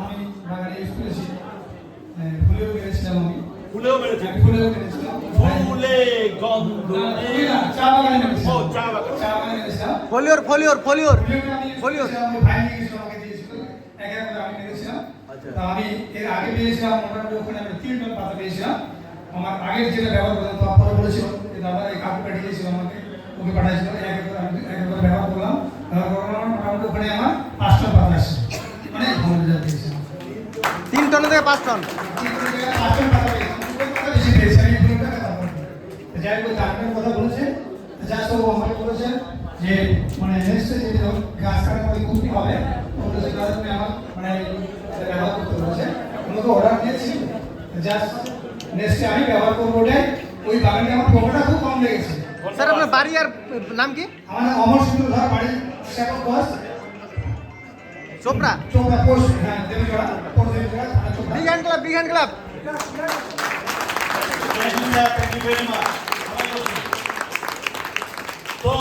আমি বাগানে ইউজ করেছি, ফুলেও মেরেছিলাম আমি। ফুলেও মেরেছিলাম? ফুলেও মেরেছিলাম। ফুলে গন্ধ চা বাগানে মেরেছিলাম। ও চা বাগান। চা বাগানে মেরেছিলাম। ফলিওর ফুলেও আমি ফলিওর ভাই নিয়ে গেছিল, আমাকে দিয়েছিল। একে একে আমি মেরেছিলাম। আচ্ছা। তো আমি এর আগে পেয়েছিলাম মোটামুটি ওখানে আমি 3 টন পাতা পেয়েছিলাম। আমার আগের যেটা ব্যবহার করতাম তো পরে বলেছিল যে দাদা এই কাকু পাঠিয়েছিল আমাকে, ওকে পাঠাইছিল। এক এক করে আমি ব্যবহার করলাম। মোটামুটি ওখানে আমার 5 টন পাতা আসছে। অনেক ভালো রেজাল্ট পেয়েছিলাম। 3 টন থেকে 5 টন। 3 টন থেকে 5 টন পাতা পেয়েছিলাম। কথা বেশি পেয়েছি আমি, ফুলের টাকা তারপর। যাই হোক ডাক্তার কথা বলেছে, যা সব আমাকে বলেছেন যে মানে নেক্সট যে গাছ কাটার পরে কুপি হবে ওটা সেটা তুমি আমার মানে ব্যবহার করতে বলেছে। আমাকে অর্ডার দিয়েছি, জাস্ট নেক্সট আমি ব্যবহার করবো ওটাই। ওই বাগানে আমার পোকাটা খুব কম লেগেছে। স্যার আপনার বাড়ি আর নাম কি? আমার নাম অমর সিন্ধু ধর, বাড়ি শেখর বস, চোপড়া। চোপড়া পোস্ট, হ্যাঁ দেবীজোড়া, পোস্ট দেবীজোড়া, থানা Chopra. Big hand club, big hand club. Thank you very much.